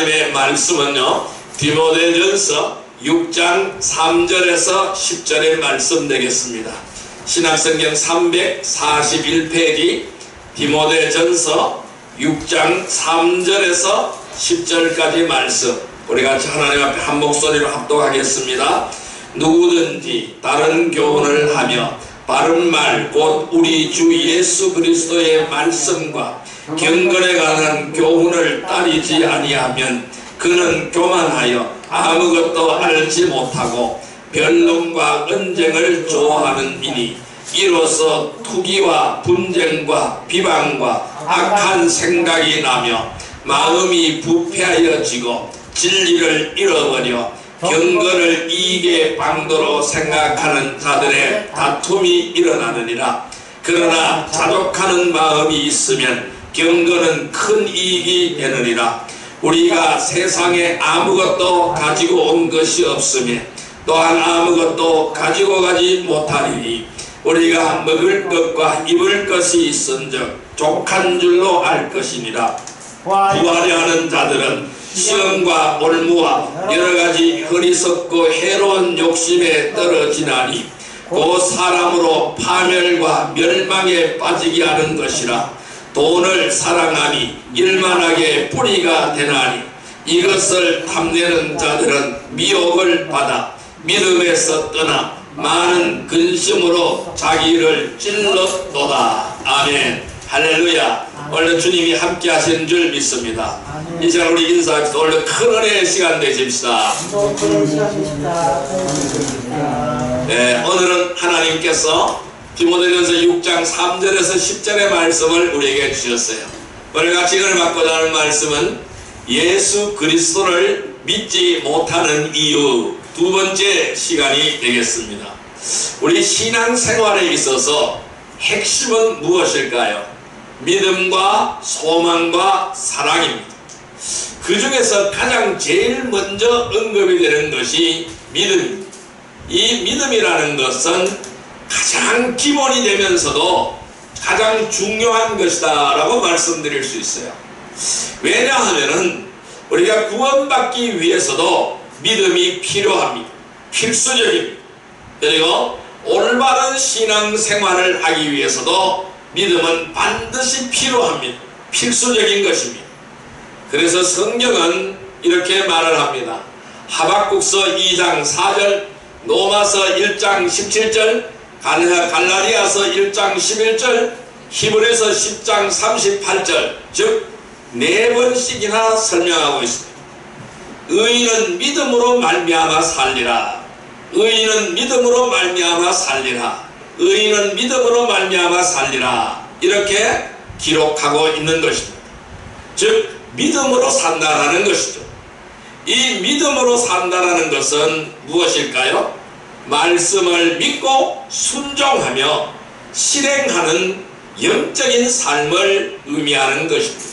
하나님의 말씀은요, 디모데전서 6장 3절에서 10절의 말씀 되겠습니다. 신약성경 341페이지 디모데전서 6장 3절에서 10절까지 말씀, 우리 같이 하나님 앞에 한 목소리로 합독하겠습니다. 누구든지 다른 교훈을 하며 바른 말 곧 우리 주 예수 그리스도의 말씀과 경건에 관한 교훈을 따르지 아니하면 그는 교만하여 아무것도 알지 못하고 변론과 언쟁을 좋아하는 이니 이로써 투기와 분쟁과 비방과 악한 생각이 나며 마음이 부패하여지고 진리를 잃어버려 경건을 이익의 방도로 생각하는 자들의 다툼이 일어나느니라. 그러나 자족하는 마음이 있으면 경건은 큰 이익이 되느니라. 우리가 세상에 아무것도 가지고 온 것이 없으며 또한 아무것도 가지고 가지 못하리니 우리가 먹을 것과 입을 것이 있은즉 족한 줄로 알 것이니라. 구하려 하는 자들은 시험과 올무와 여러가지 어리석고 해로운 욕심에 떨어지나니 그 사람으로 파멸과 멸망에 빠지게 하는 것이라. 돈을 사랑하니 일만하게 뿌리가 되나니 이것을 탐내는 자들은 미혹을 받아 믿음에서 떠나 많은 근심으로 자기를 찔렀도다. 아멘. 할렐루야. 오늘 주님이 함께 하신 줄 믿습니다. 이 시간 우리 인사합시다. 오늘 큰 은혜의 시간 되십시다. 네, 오늘은 하나님께서 디모데전서 6장 3절에서 10절의 말씀을 우리에게 주셨어요. 오늘 같이 은혜를 받고자 하는 말씀은 예수 그리스도를 믿지 못하는 이유, 두 번째 시간이 되겠습니다. 우리 신앙생활에 있어서 핵심은 무엇일까요? 믿음과 소망과 사랑입니다. 그 중에서 가장 제일 먼저 언급이 되는 것이 믿음입니다. 이 믿음이라는 것은 가장 기본이 되면서도 가장 중요한 것이다 라고 말씀드릴 수 있어요. 왜냐하면 우리가 구원받기 위해서도 믿음이 필요합니다. 필수적입니다. 그리고 올바른 신앙생활을 하기 위해서도 믿음은 반드시 필요합니다. 필수적인 것입니다. 그래서 성경은 이렇게 말을 합니다. 하박국서 2장 4절, 로마서 1장 17절, 갈라디아서 1장 11절, 히브리서 10장 38절, 즉 4번씩이나 설명하고 있습니다. 의인은 믿음으로 말미암아 살리라. 의인은 믿음으로 말미암아 살리라. 의인은 믿음으로 말미암아 살리라. 이렇게 기록하고 있는 것입니다. 즉 믿음으로 산다라는 것이죠. 이 믿음으로 산다라는 것은 무엇일까요? 말씀을 믿고 순종하며 실행하는 영적인 삶을 의미하는 것입니다.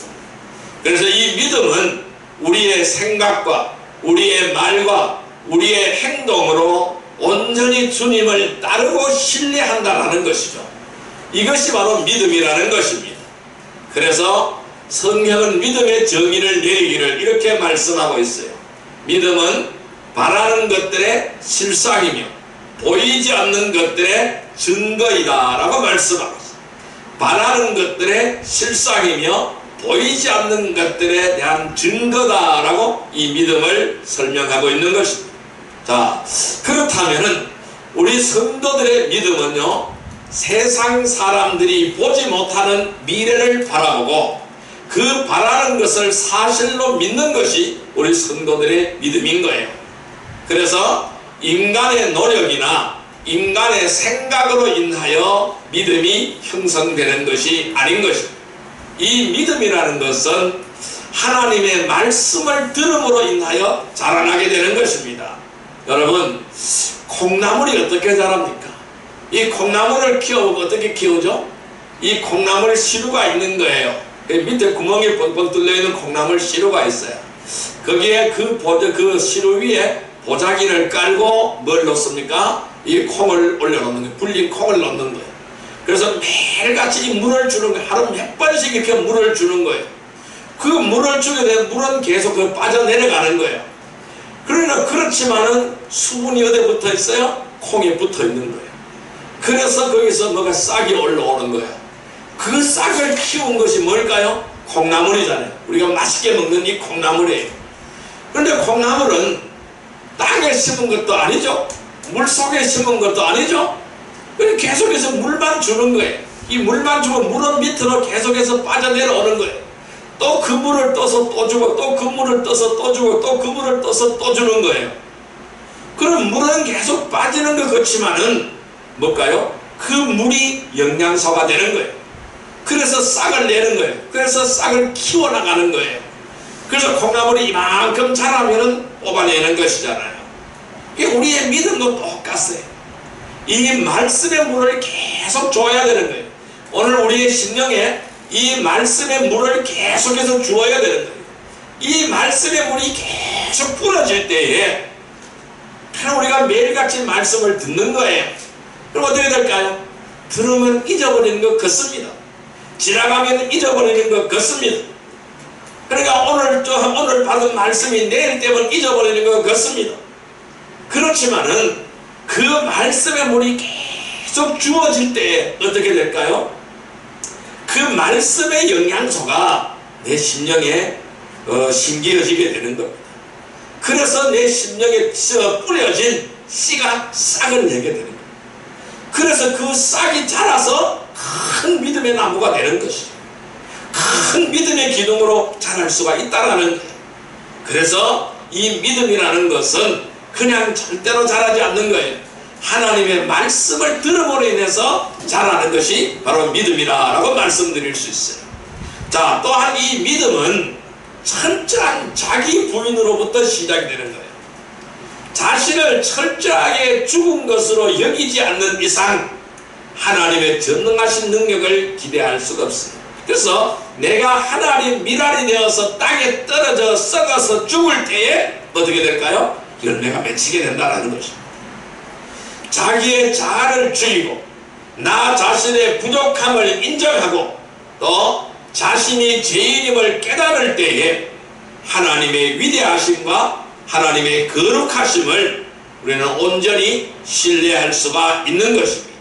그래서 이 믿음은 우리의 생각과 우리의 말과 우리의 행동으로 온전히 주님을 따르고 신뢰한다라는 것이죠. 이것이 바로 믿음이라는 것입니다. 그래서 성경은 믿음의 정의를 내리기를 이렇게 말씀하고 있어요. 믿음은 바라는 것들의 실상이며 보이지 않는 것들의 증거이다 라고 말씀하고 있어요. 바라는 것들의 실상이며 보이지 않는 것들에 대한 증거다 라고 이 믿음을 설명하고 있는 것입니다. 자, 그렇다면은 우리 성도들의 믿음은요, 세상 사람들이 보지 못하는 미래를 바라보고 그 바라는 것을 사실로 믿는 것이 우리 성도들의 믿음인 거예요. 그래서 인간의 노력이나 인간의 생각으로 인하여 믿음이 형성되는 것이 아닌 것입니다. 이 믿음이라는 것은 하나님의 말씀을 들음으로 인하여 자라나게 되는 것입니다. 여러분, 콩나물이 어떻게 자랍니까? 이 콩나물을 키워보고 어떻게 키우죠? 이 콩나물 시루가 있는 거예요. 밑에 구멍이 뻥뻥 뚫려있는 콩나물 시루가 있어요. 거기에 그 시루 위에 보자기를 깔고 뭘 넣습니까? 이 콩을 올려놓는 거예요. 불린 콩을 넣는 거예요. 그래서 매일같이 이 물을 주는 거예요. 하루 몇 번씩 이렇게 물을 주는 거예요. 그 물을 주게 되면 물은 계속 그 빠져내려가는 거예요. 그러나 그렇지만은 수분이 어디에 붙어 있어요? 콩에 붙어 있는 거예요. 그래서 거기서 뭐가 싹이 올라오는 거예요. 그 싹을 키운 것이 뭘까요? 콩나물이잖아요. 우리가 맛있게 먹는 이 콩나물이에요. 그런데 콩나물은 땅에 심은 것도 아니죠. 물 속에 심은 것도 아니죠. 그래서 계속해서 물만 주는 거예요. 이 물만 주면 물은 밑으로 계속해서 빠져내려오는 거예요. 또 그 물을 떠서 또 주고, 또 그 물을 떠서 또 주고, 또 그 물을 떠서 또 주는 거예요. 그럼 물은 계속 빠지는 것 같지만은 뭘까요? 그 물이 영양소가 되는 거예요. 그래서 싹을 내는 거예요. 그래서 싹을 키워나가는 거예요. 그래서 콩나물이 이만큼 자라면은 뽑아내는 것이잖아요. 우리의 믿음도 똑같아요. 이 말씀의 물을 계속 줘야 되는 거예요. 오늘 우리의 심령에 이 말씀의 물을 계속해서 주어야 되는 거예요. 이 말씀의 물이 계속 뿌려질 때에 우리가 매일같이 말씀을 듣는 거예요. 그럼 어떻게 될까요? 들으면 잊어버리는 것 같습니다. 지나가면 잊어버리는 것 같습니다. 그러니까 오늘 받은 말씀이 내일 되면 잊어버리는 것 같습니다. 그렇지만은 그 말씀의 물이 계속 주어질 때 어떻게 될까요? 그 말씀의 영양소가 내 심령에 심기어지게 되는 겁니다. 그래서 내 심령에 뿌려진 씨가 싹을 내게 되는 거예요. 그래서 그 싹이 자라서 큰 믿음의 나무가 되는 것이죠. 큰 믿음의 기둥으로 자랄 수가 있다는 거예요. 그래서 이 믿음이라는 것은 그냥 절대로 자라지 않는 거예요. 하나님의 말씀을 들음으로 인해서 자라는 것이 바로 믿음이라고 말씀드릴 수 있어요. 자, 또한 이 믿음은 철저한 자기 부인으로부터 시작이 되는 거예요. 자신을 철저하게 죽은 것으로 여기지 않는 이상 하나님의 전능하신 능력을 기대할 수가 없어요. 그래서 내가 하나님 미랄이 되어서 땅에 떨어져 썩어서 죽을 때에 어떻게 될까요? 열매가 맺히게 된다는 것입니다. 자기의 자아를 죽이고 나 자신의 부족함을 인정하고 또 자신이 죄인임을 깨달을 때에 하나님의 위대하심과 하나님의 거룩하심을 우리는 온전히 신뢰할 수가 있는 것입니다.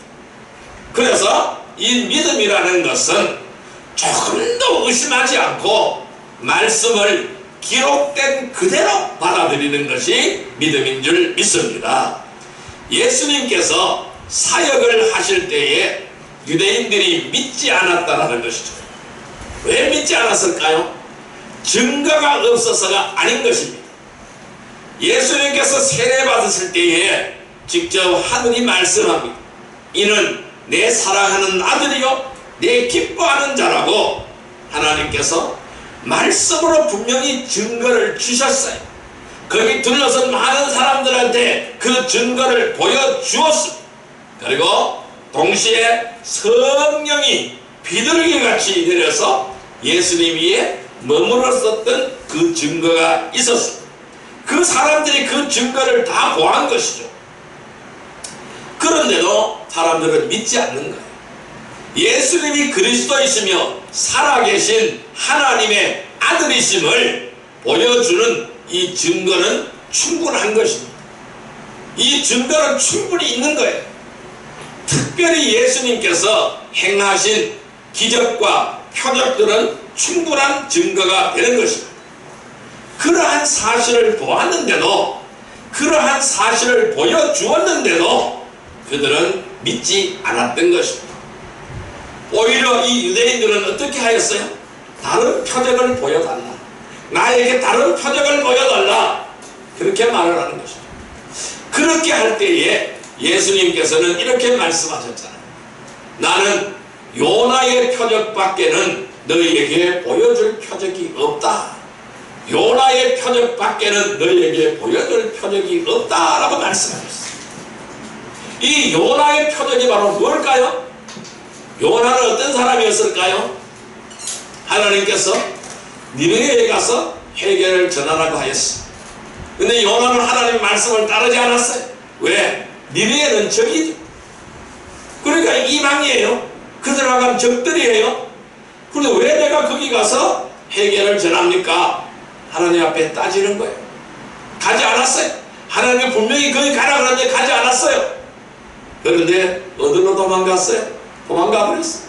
그래서 이 믿음이라는 것은 조금도 의심하지 않고 말씀을 기록된 그대로 받아들이는 것이 믿음인 줄 믿습니다. 예수님께서 사역을 하실 때에 유대인들이 믿지 않았다는 것이죠. 왜 믿지 않았을까요? 증거가 없어서가 아닌 것입니다. 예수님께서 세례받으실 때에 직접 하늘이 말씀합니다. 이는 내 사랑하는 아들이요 내 기뻐하는 자라고 하나님께서 말씀으로 분명히 증거를 주셨어요. 거기 둘러선 많은 사람들한테 그 증거를 보여주었습니다. 그리고 동시에 성령이 비둘기같이 내려서 예수님 위에 머물렀었던 그 증거가 있었습니다. 그 사람들이 그 증거를 다 보한 것이죠. 그런데도 사람들은 믿지 않는 거예요. 예수님이 그리스도이시며 살아계신 하나님의 아들이심을 보여주는 이 증거는 충분한 것입니다. 이 증거는 충분히 있는 거예요. 특별히 예수님께서 행하신 기적과 표적들은 충분한 증거가 되는 것입니다. 그러한 사실을 보았는데도 그러한 사실을 보여주었는데도 그들은 믿지 않았던 것입니다. 오히려 이 유대인들은 어떻게 하였어요? 다른 표적을 보여달라. 나에게 다른 표적을 보여달라. 그렇게 말을 하는 것이죠. 그렇게 할 때에 예수님께서는 이렇게 말씀하셨잖아요. 나는 요나의 표적밖에는 너희에게 보여줄 표적이 없다. 요나의 표적밖에는 너희에게 보여줄 표적이 없다라고 말씀하셨어요. 이 요나의 표적이 바로 뭘까요? 요나는 어떤 사람이었을까요? 하나님께서 니느웨에 가서 회개를 전하라고 하였어. 근데 요나는 하나님의 말씀을 따르지 않았어요. 왜? 니느웨는 적이죠. 그러니까 이방이에요. 그들하고는 적들이에요. 그런데 왜 내가 거기 가서 회개를 전합니까? 하나님 앞에 따지는 거예요. 가지 않았어요. 하나님이 분명히 거기 가라 그러는데 가지 않았어요. 그런데 어디로 도망갔어요? 도망가 버렸어요.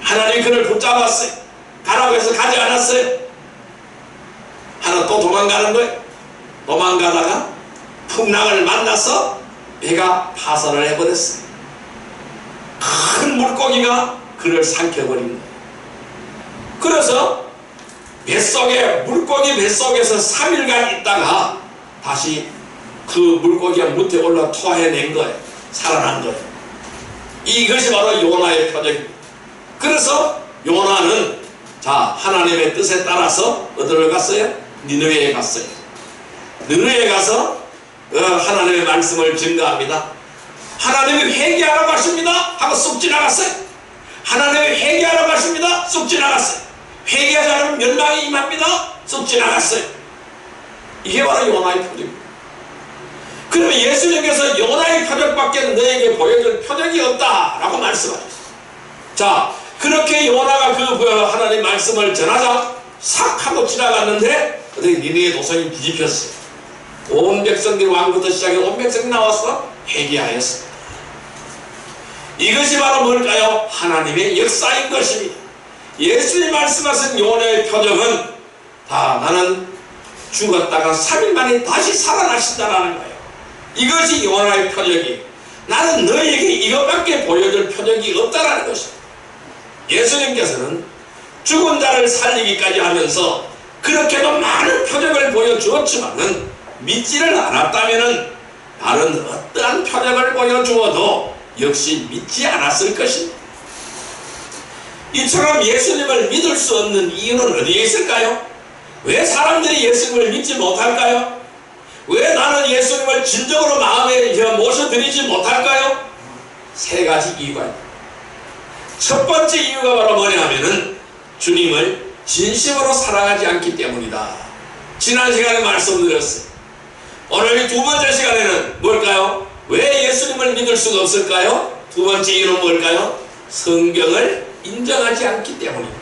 하나님이 그를 붙잡았어요. 가라고 해서 가지 않았어요. 하나 또 도망가는 거예요. 도망가다가 풍랑을 만나서 배가 파산을 해버렸어요. 큰 물고기가 그를 삼켜버린 거예요. 그래서 물고기 뱃속에서 3일간 있다가 다시 그 물고기가 무태 올라 토해낸 거예요. 살아난 거예요. 이것이 바로 요나의 표적입니다. 그래서 요나는 하나님의 뜻에 따라서 어디로 갔어요? 니느웨에 갔어요. 니느웨에 가서 하나님의 말씀을 증거합니다. 하나님이 회개하라고 하십니다 하고 쑥 지나갔어요. 하나님이 회개하라고 하십니다. 쑥 지나갔어요. 회개하지 않으면 멸망이 임합니다. 쑥 지나갔어요. 이게 바로 요나의 표적입니다. 그러면 예수님께서 요나의 표적밖에 너에게 보여줄 표적이 없다라고 말씀하셨어요. 자, 그렇게 요나가 그 하나님 말씀을 전하자 싹 하고 지나갔는데 어떻게 니느웨 도성이 뒤집혔어요. 온 백성들 왕부터 시작해 온 백성이 나와서 회개하였습니다. 이것이 바로 뭘까요? 하나님의 역사인 것입니다. 예수님 말씀하신 요나의 표적은 나는 죽었다가 3일 만에 다시 살아나신다라는 거예요. 이것이 요나의 표적이에요. 나는 너에게 이것밖에 보여줄 표적이 없다라는 것입니다. 예수님께서는 죽은 자를 살리기까지 하면서 그렇게도 많은 표적을 보여주었지만은 믿지를 않았다면은 다른 어떠한 표적을 보여주어도 역시 믿지 않았을 것입니다. 이처럼 예수님을 믿을 수 없는 이유는 어디에 있을까요? 왜 사람들이 예수님을 믿지 못할까요? 왜 나는 예수님을 진정으로 마음에 모셔드리지 못할까요? 3가지 이유가 있습니다. 첫 번째 이유가 바로 뭐냐면은 주님을 진심으로 사랑하지 않기 때문이다. 지난 시간에 말씀드렸어요. 오늘 이 2번째 시간에는 뭘까요? 왜 예수님을 믿을 수가 없을까요? 2번째 이유는 뭘까요? 성경을 인정하지 않기 때문입니다.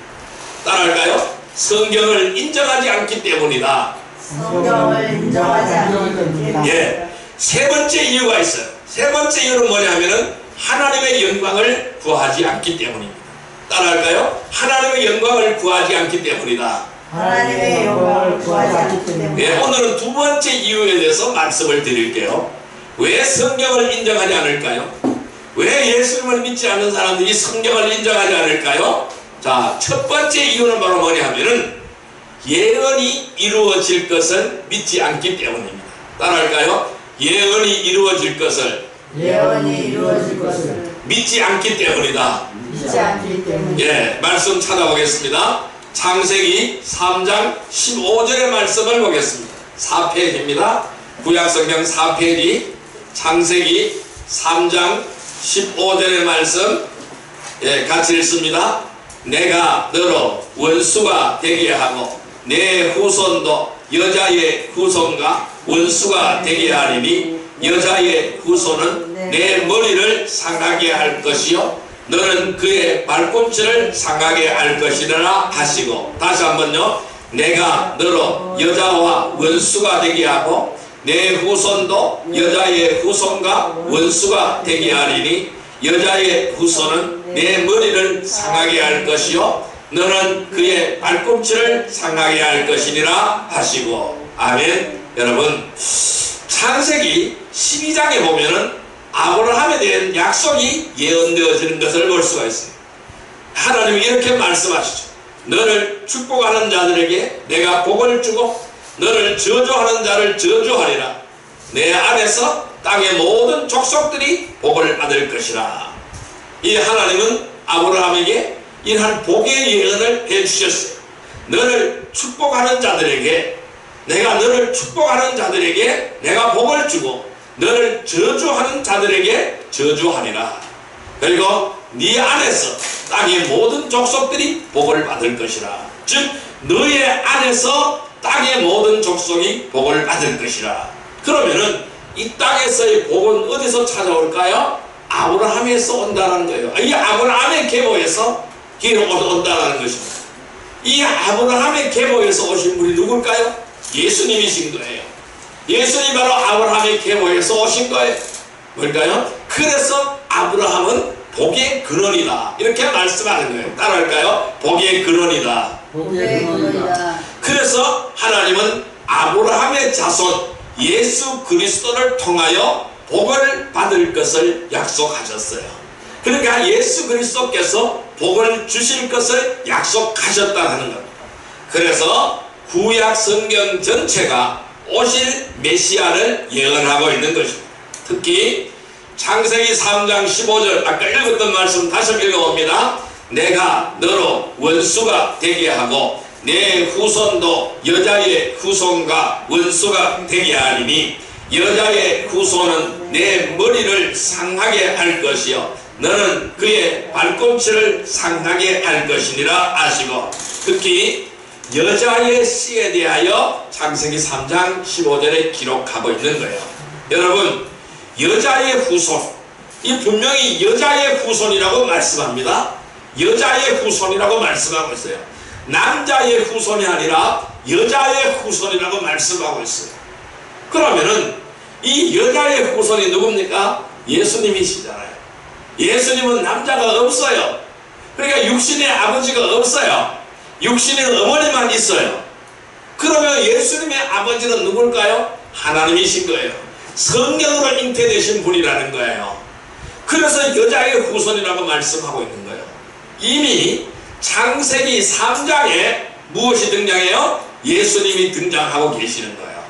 따라할까요? 성경을 인정하지 않기 때문이다. 성경을 인정하지 않기 때문이다. 예. 3번째 이유가 있어요. 3번째 이유는 뭐냐면은 하나님의 영광을 구하지 않기 때문입니다. 따라할까요? 하나님의 영광을 구하지 않기 때문이다. 하나님의 영광을 구하지 않기 때문이다. 예, 오늘은 2번째 이유에 대해서 말씀을 드릴게요. 왜 성경을 인정하지 않을까요? 왜 예수님을 믿지 않는 사람들이 성경을 인정하지 않을까요? 자, 첫 번째 이유는 바로 뭐냐면은 예언이 이루어질 것을 믿지 않기 때문입니다. 따라할까요? 예언이 이루어질 것을 믿지 않기 때문이다. 믿지 않기 때문이다. 예, 말씀 찾아보겠습니다. 창세기 3장 15절의 말씀을 보겠습니다. 4페이지입니다. 구약성경 4페이지 창세기 3장 15절의 말씀, 예, 같이 읽습니다. 내가 너로 원수가 되게 하고 내 후손도 여자의 후손과 원수가 되게 하리니 여자의 후손은 내 머리를 상하게 할 것이요 너는 그의 발꿈치를 상하게 할 것이라 하시고, 다시 한번요. 내가 너로 여자와 원수가 되게 하고 내 후손도 여자의 후손과 원수가 되게 하리니 여자의 후손은 내 머리를 상하게 할 것이요 너는 그의 발꿈치를 상하게 할 것이니라 하시고. 아멘. 여러분, 창세기 12장에 보면은 아브라함에 대한 약속이 예언되어지는 것을 볼 수가 있습니다. 하나님이 이렇게 말씀하시죠. 너를 축복하는 자들에게 내가 복을 주고 너를 저주하는 자를 저주하리라. 내 안에서 땅의 모든 족속들이 복을 받을 것이라. 이 하나님은 아브라함에게 이러한 복의 예언을 해주셨어요. 너를 축복하는 자들에게, 내가 너를 축복하는 자들에게 내가 복을 주고 너를 저주하는 자들에게 저주하리라. 그리고 네 안에서 땅의 모든 족속들이 복을 받을 것이라. 즉 너의 안에서 땅의 모든 족속이 복을 받을 것이라. 그러면은 이 땅에서의 복은 어디서 찾아올까요? 아브라함에서 온다는 거예요. 이 아브라함의 계보에서 온다는 것입니다. 이 아브라함의 계보에서 오신 분이 누굴까요? 예수님이신 거예요. 예수님이 바로 아브라함의 계보에서 오신 거예요. 뭘까요? 그래서 아브라함은 복의 근원이다, 이렇게 말씀하는 거예요. 따라할까요? 복의 근원이다. 그래서 하나님은 아브라함의 자손 예수 그리스도를 통하여 복을 받을 것을 약속하셨어요. 그러니까 예수 그리스도께서 복을 주실 것을 약속하셨다는 겁니다. 그래서 구약 성경 전체가 오실 메시아를 예언하고 있는 것입니다. 특히 창세기 3장 15절 아까 읽었던 말씀 다시 읽어봅니다. 내가 너로 원수가 되게 하고 내 후손도 여자의 후손과 원수가 되게 하리니 여자의 후손은 내 머리를 상하게 할 것이요 너는 그의 발꿈치를 상하게 할 것이니라 하시고, 특히 여자의 씨에 대하여 창세기 3장 15절에 기록하고 있는 거예요. 여러분, 여자의 후손, 이 분명히 여자의 후손이라고 말씀합니다. 여자의 후손이라고 말씀하고 있어요. 남자의 후손이 아니라 여자의 후손이라고 말씀하고 있어요. 그러면은 이 여자의 후손이 누굽니까? 예수님이시잖아요. 예수님은 남자가 없어요. 그러니까 육신의 아버지가 없어요. 육신의 어머니만 있어요. 그러면 예수님의 아버지는 누굴까요? 하나님이신 거예요. 성령으로 잉태되신 분이라는 거예요. 그래서 여자의 후손이라고 말씀하고 있는 거예요. 이미 창세기 3장에 무엇이 등장해요? 예수님이 등장하고 계시는 거예요.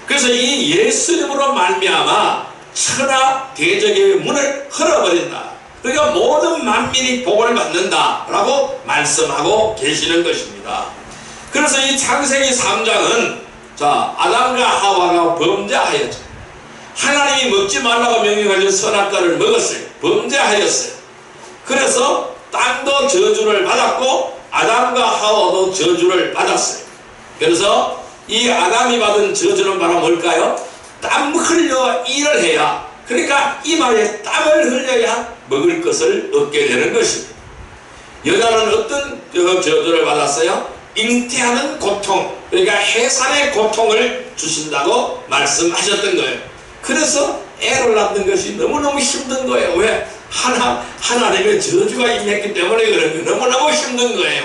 그래서 이 예수님으로 말미암아 천하 대적의 문을 헐어버린다. 그러니까 모든 만민이 복을 받는다 라고 말씀하고 계시는 것입니다. 그래서 이 창세기 3장은 자, 아담과 하와가 범죄하였죠. 하나님이 먹지 말라고 명령하신 선악과를 먹었어요. 범죄하였어요. 그래서 땅도 저주를 받았고 아담과 하와도 저주를 받았어요. 그래서 이 아담이 받은 저주는 바로 뭘까요? 땀 흘려 일을 해야, 그러니까 이마에 땀을 흘려야 먹을 것을 얻게 되는 것입니다. 여자는 어떤 저주를 받았어요? 잉태하는 고통, 그러니까 해산의 고통을 주신다고 말씀하셨던 거예요. 그래서 애를 낳는 것이 너무너무 힘든 거예요. 왜? 하나님의 저주가 임했기 때문에 그런 거예요. 너무너무 힘든 거예요.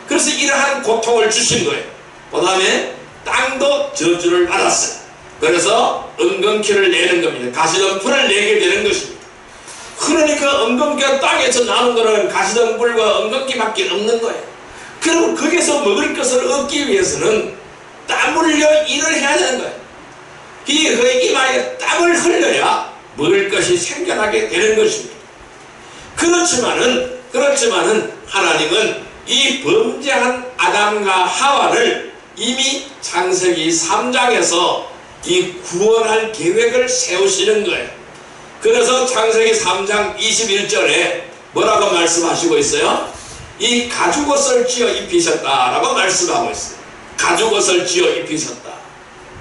그래서 이러한 고통을 주신 거예요. 그 다음에 땅도 저주를 받았어요. 그래서 엉겅퀴를 내는 겁니다. 가시덤불을 내게 되는 것입니다. 그러니까 엉겅퀴가 땅에서 나는 거는 가시덤불과 엉겅퀴밖에 없는 거예요. 그럼 거기서 먹을 것을 얻기 위해서는 땀 흘려 일을 해야 되는 거예요. 그 이마에 땀을 흘려야 먹을 것이 생겨나게 되는 것입니다. 그렇지만은 하나님은 이 범죄한 아담과 하와를 이미 창세기 3장에서 이 구원할 계획을 세우시는 거예요. 그래서 창세기 3장 21절에 뭐라고 말씀하시고 있어요? 이 가죽옷을 쥐어 입히셨다라고 말씀하고 있어요. 가죽옷을 쥐어 입히셨다.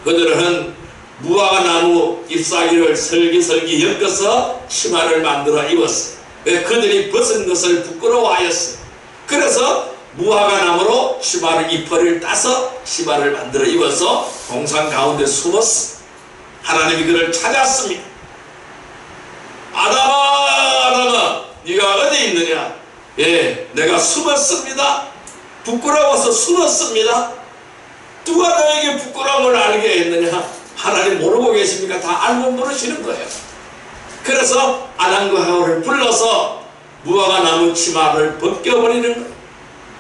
그들은 무화과나무 잎사귀를 설기설기 엮어서 치마를 만들어 입었어요. 왜? 그들이 벗은 것을 부끄러워하였어요. 그래서 무화과나무로 치마를 잎을 따서 치마를 만들어 입어서 동산 가운데 숨었어. 하나님이 그를 찾았습니다. 아담아, 네가 어디 있느냐? 예, 내가 숨었습니다. 부끄러워서 숨었습니다. 누가 너에게 부끄러움을 알게 했느냐? 하나님 모르고 계십니까? 다 알고 모르시는 거예요. 그래서 아담과 하와를 불러서 무화과나무 치마를 벗겨버리는 거예요.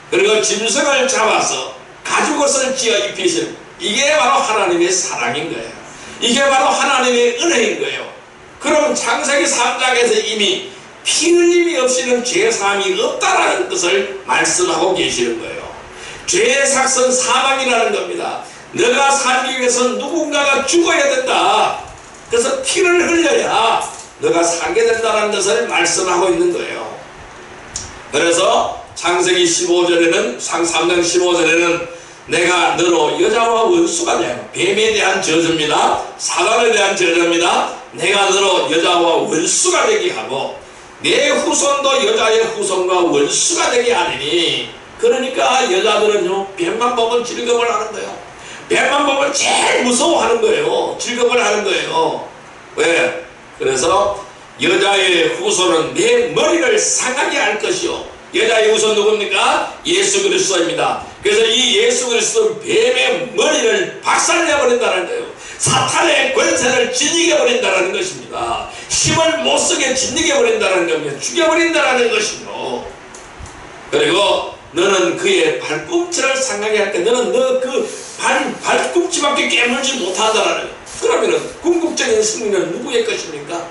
그리고 짐승을 잡아서 가죽옷을 쥐어 입히시는, 이게 바로 하나님의 사랑인 거예요. 이게 바로 하나님의 은혜인 거예요. 그럼 창세기 3장에서 이미 피 흘림이 없이는 죄사함이 없다라는 것을 말씀하고 계시는 거예요. 죄의 삭선 사망이라는 겁니다. 너가 살기 위해서 누군가가 죽어야 된다. 그래서 피를 흘려야 너가 살게 된다는 것을 말씀하고 있는 거예요. 그래서 창세기 15절에는 3장 15절에는 내가 너로 여자와 원수가 되고, 뱀에 대한 저주입니다. 사단에 대한 저주입니다. 내가 너로 여자와 원수가 되게 하고 내 후손도 여자의 후손과 원수가 되게 하리니, 그러니까 여자들은요, 배만 보면 질겁을 하는 거예요. 배만 보면 제일 무서워하는 거예요. 질겁을 하는 거예요. 왜? 그래서 여자의 후손은 내 머리를 상하게 할 것이요. 여자의 후손 누굽니까? 예수 그리스도입니다. 그래서 이 예수 그리스도 뱀의 머리를 박살내버린다는 거예요. 사탄의 권세를 짓이겨버린다는 것입니다. 힘을 못쓰게 짓이겨버린다는 겁니다. 죽여버린다는 것이요. 그리고 너는 그의 발꿈치를 상하게 할 때 너는 너 그 발꿈치밖에 깨물지 못하다라는 거예요. 그러면은 궁극적인 승리는 누구의 것입니까?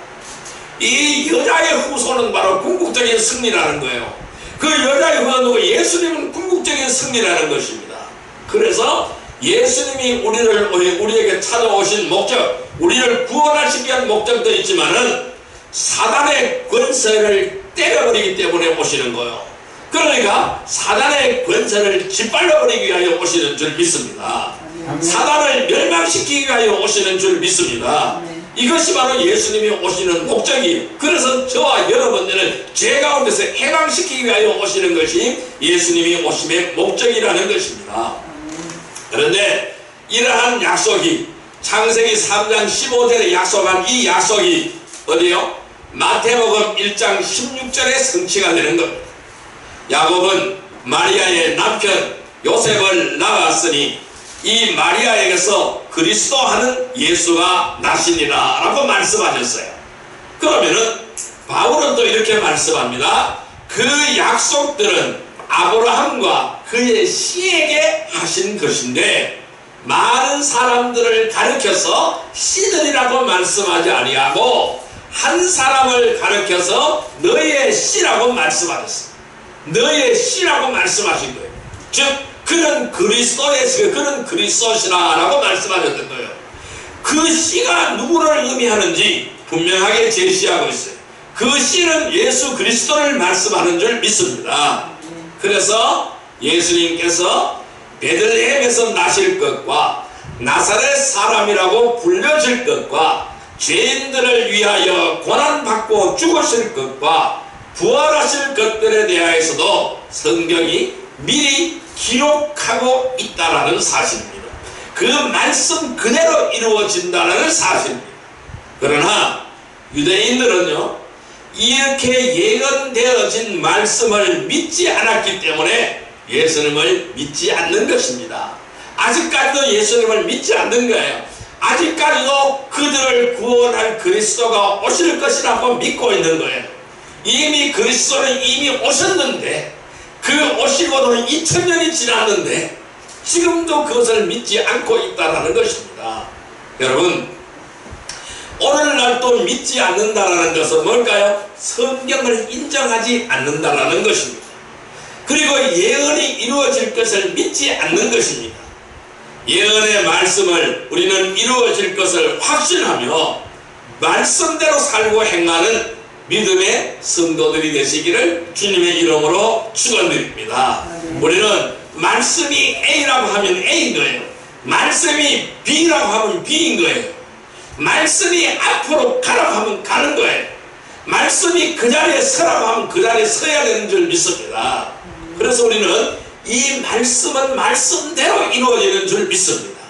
이 여자의 후손은 바로 궁극적인 승리라는 거예요. 그 여자의 후손은 예수님은 궁극적인 승리라는 것입니다. 그래서 예수님이 우리에게 찾아오신 목적, 우리를 구원하시기 위한 목적도 있지만은 사단의 권세를 때려버리기 때문에 오시는 거예요. 그러니까 사단의 권세를 짓밟아버리기 위하여 오시는 줄 믿습니다. 사단을 멸망시키기 위하여 오시는 줄 믿습니다. 이것이 바로 예수님이 오시는 목적이에요. 그래서 저와 여러분들을 죄 가운데서 해방시키기 위하여 오시는 것이 예수님이 오심의 목적이라는 것입니다. 그런데 이러한 약속이 창세기 3장 15절에 약속한 이 약속이 어디요? 마태복음 1장 16절에 성취가 되는 겁니다. 야곱은 마리아의 남편 요셉을 낳았으니 이 마리아에게서 그리스도 하는 예수가 나시니라 라고 말씀하셨어요. 그러면은 바울은 또 이렇게 말씀합니다. 그 약속들은 아브라함과 그의 씨에게 하신 것인데 많은 사람들을 가르쳐서 씨들이라고 말씀하지 아니하고 한 사람을 가르쳐서 너의 씨라고 말씀하셨어요. 너의 씨라고 말씀하신 거예요. 즉 그는 그는 그리스도시라라고 말씀하셨던 거예요. 그 씨가 누구를 의미하는지 분명하게 제시하고 있어요. 그 씨는 예수 그리스도를 말씀하는 줄 믿습니다. 그래서 예수님께서 베들레헴에서 나실 것과 나사렛 사람이라고 불려질 것과 죄인들을 위하여 고난받고 죽으실 것과 부활하실 것들에 대하여서도 성경이 미리 기록하고 있다라는 사실입니다. 그 말씀 그대로 이루어진다는 사실입니다. 그러나 유대인들은요, 이렇게 예언되어진 말씀을 믿지 않았기 때문에 예수님을 믿지 않는 것입니다. 아직까지도 예수님을 믿지 않는 거예요. 아직까지도 그들을 구원할 그리스도가 오실 것이라고 믿고 있는 거예요. 이미 그리스도는 이미 오셨는데 그 오시고도 2000년이 지났는데 지금도 그것을 믿지 않고 있다는 것입니다. 여러분, 오늘날도 믿지 않는다는 것은 뭘까요? 성경을 인정하지 않는다는 것입니다. 그리고 예언이 이루어질 것을 믿지 않는 것입니다. 예언의 말씀을 우리는 이루어질 것을 확신하며 말씀대로 살고 행하는 믿음의 성도들이 되시기를 주님의 이름으로 축원드립니다. 우리는 말씀이 A라고 하면 A인 거예요. 말씀이 B라고 하면 B인 거예요. 말씀이 앞으로 가라고 하면 가는 거예요. 말씀이 그 자리에 서라고 하면 그 자리에 서야 되는 줄 믿습니다. 그래서 우리는 이 말씀은 말씀대로 이루어지는 줄 믿습니다.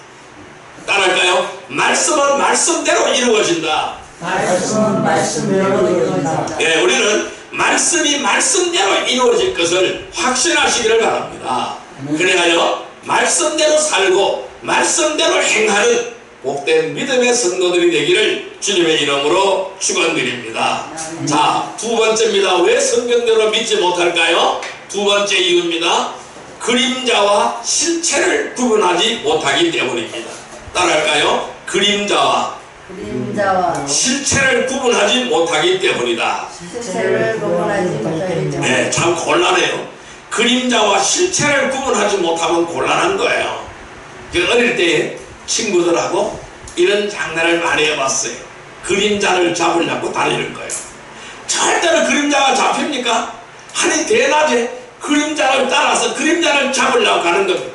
따라할까요? 말씀은 말씀대로 이루어진다. 말씀은 말씀대로 이루어진다. 예, 우리는 말씀이 말씀대로 이루어질 것을 확신하시기를 바랍니다. 그래야 말씀대로 살고 말씀대로 행하는 복된 믿음의 성도들이 되기를 주님의 이름으로 축원드립니다. 자, 두 번째입니다. 왜 성경대로 믿지 못할까요? 두 번째 이유입니다. 그림자와 실체를 구분하지 못하기 때문입니다. 따라할까요? 그림자와 실체를 구분하지 못하기 때문이다. 실체를 구분하지 못하기 때문에. 네, 참 곤란해요. 그림자와 실체를 구분하지 못하면 곤란한 거예요. 어릴 때 친구들하고 이런 장난을 많이 해봤어요. 그림자를 잡으려고 다니는 거예요. 절대로 그림자가 잡힙니까? 아니 대낮에 그림자를 따라서 그림자를 잡으려고 가는 겁니다.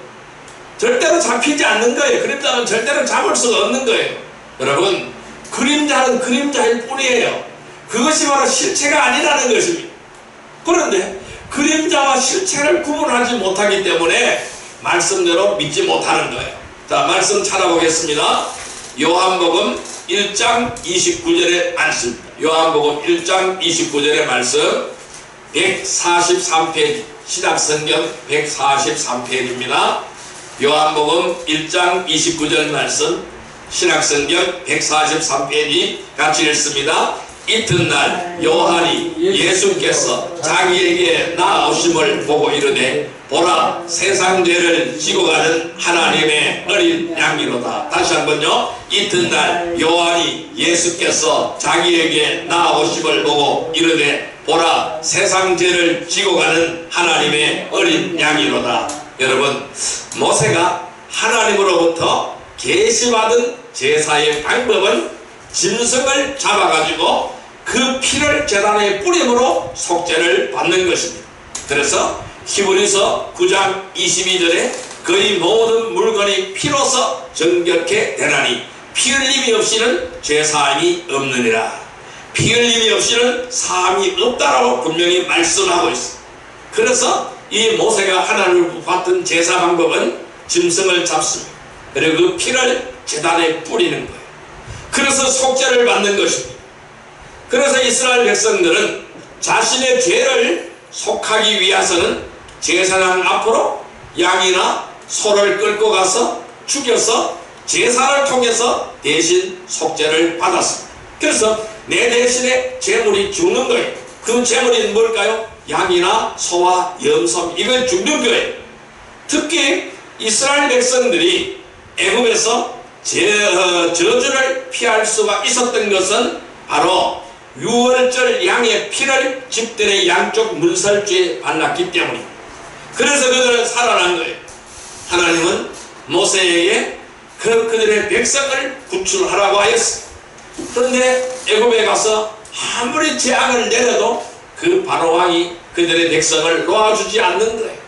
절대로 잡히지 않는 거예요. 그림자는 절대로 잡을 수가 없는 거예요. 여러분, 그림자는 그림자일 뿐이에요. 그것이 바로 실체가 아니라는 것입니다. 그런데 그림자와 실체를 구분하지 못하기 때문에 말씀대로 믿지 못하는 거예요. 자, 말씀 찾아보겠습니다. 요한복음 1장 29절의 말씀. 요한복음 1장 29절의 말씀 143페이지 신약성경 143페이지입니다. 요한복음 1장 29절 말씀 신약성경 143페이지 같이 읽습니다. 이튿날 요한이 예수께서 자기에게 나아오심을 보고 이르되 보라 세상 죄를 지고 가는 하나님의 어린 양이로다. 다시 한번요. 이튿날 요한이 예수께서 자기에게 나아오심을 보고 이르되 보라 세상 죄를 지고 가는 하나님의 어린 양이로다. 여러분, 모세가 하나님으로부터 계시받은 제사의 방법은 짐승을 잡아가지고 그 피를 제단에 뿌림으로 속죄를 받는 것입니다. 그래서 히브리서 9장 22절에 거의 모든 물건이 피로서 정결케 되나니 피 흘림이 없이는 죄사함이 없느니라. 피 흘림이 없이는 사함이 없다라고 분명히 말씀하고 있습니다. 그래서 이 모세가 하나님을 받던 제사 방법은 짐승을 잡습니다. 그리고 그 피를 제단에 뿌리는 거예요. 그래서 속죄를 받는 것입니다. 그래서 이스라엘 백성들은 자신의 죄를 속하기 위해서는 제사장 앞으로 양이나 소를 끌고 가서 죽여서 제사를 통해서 대신 속죄를 받았습니다. 그래서 내 대신에 제물이 죽는 거예요. 그 제물이 뭘까요? 양이나 소와 염소, 이걸 죽는 거예요. 특히 이스라엘 백성들이 애굽에서 저주를 피할 수가 있었던 것은 바로 유월절 양의 피를 집들의 양쪽 문설주에 발랐기 때문입니다. 그래서 그들은 살아난 거예요. 하나님은 모세에게 그들의 백성을 구출하라고 하였습니다. 그런데 애굽에 가서 아무리 재앙을 내려도 그 바로왕이 그들의 백성을 놓아주지 않는 거예요.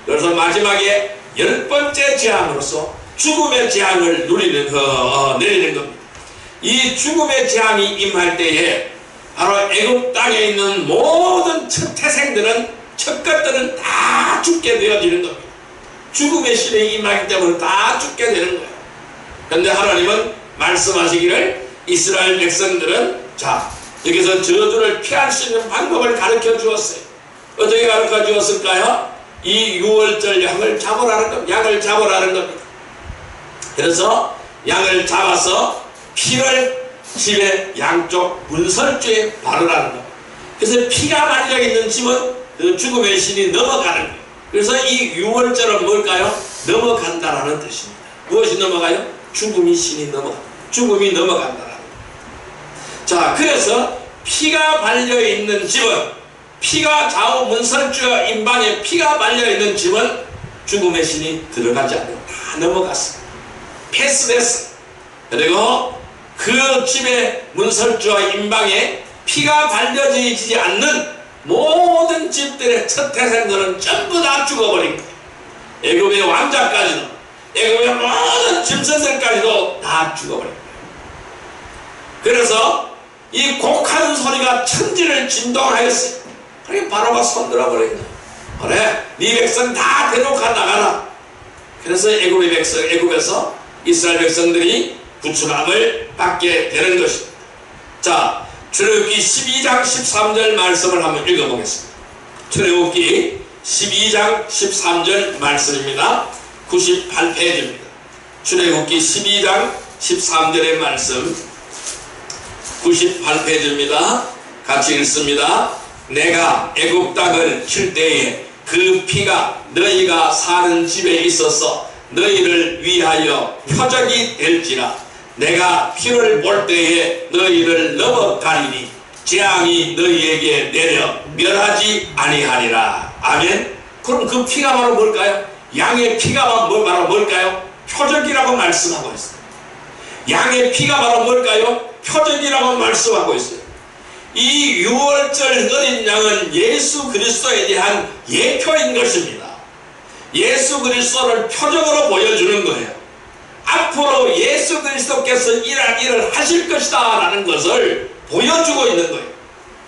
그래서 마지막에 10번째 재앙으로서 죽음의 재앙을 내리는 겁니다. 이 죽음의 재앙이 임할 때에 바로 애굽 땅에 있는 모든 첫 태생들은 첫 것들은 다 죽게 되어지는 겁니다. 죽음의 신이 임하기 때문에 다 죽게 되는 거예요. 그런데 하나님은 말씀하시기를 이스라엘 백성들은 자 여기서 저주를 피할 수 있는 방법을 가르쳐 주었어요. 어떻게 가르쳐 주었을까요? 이 유월절 양을 잡으라는 겁니다. 양을 잡으라는 겁니다. 그래서 양을 잡아서 피를 집의 양쪽 문설주에 바르라는 겁니다. 그래서 피가 말려있는 집은 그 죽음의 신이 넘어가는 거예요. 그래서 이 유월절은 뭘까요? 넘어간다라는 뜻입니다. 무엇이 넘어가요? 죽음이 신이 넘어간다. 죽음이 넘어간다라는 거예요. 자, 그래서 피가 발려있는 집은 피가 좌우 문설주와 임방에 피가 발려있는 집은 죽음의 신이 들어가지 않고 다 넘어갔습니다. 패스됐어. 그리고 그 집의 문설주와 임방에 피가 발려지지 않는 모든 집들의 첫 태생들은 전부 다 죽어버린 거예요. 애굽의 왕자까지도, 애굽의 모든 짐승들까지도 다 죽어버린 거예요. 그래서 이 곡하는 소리가 천지를 진동하였어요. 그래 바로가 손들어 버린 거예요. 그래 네 백성 다 데려가 나가라. 그래서 애굽에서 이스라엘 백성들이 구출함을 받게 되는 것입니다. 자, 출애굽기 12장 13절 말씀을 한번 읽어보겠습니다. 출애굽기 12장 13절 말씀입니다. 98페이지입니다. 출애굽기 12장 13절의 말씀 98페이지입니다. 같이 읽습니다. 내가 애굽 땅을 칠 때에 그 피가 너희가 사는 집에 있어서 너희를 위하여 표적이 될지라. 내가 피를 볼 때에 너희를 넘어가리니 재앙이 너희에게 내려 멸하지 아니하리라. 아멘. 그럼 그 피가 바로 뭘까요? 양의 피가 바로 뭘까요? 표적이라고 말씀하고 있어요. 양의 피가 바로 뭘까요? 표적이라고 말씀하고 있어요. 이 유월절 어린 양은 예수 그리스도에 대한 예표인 것입니다. 예수 그리스도를 표적으로 보여주는 거예요. 앞으로 예수 그리스도께서 이러한 일을 하실 것이다 라는 것을 보여주고 있는 거예요.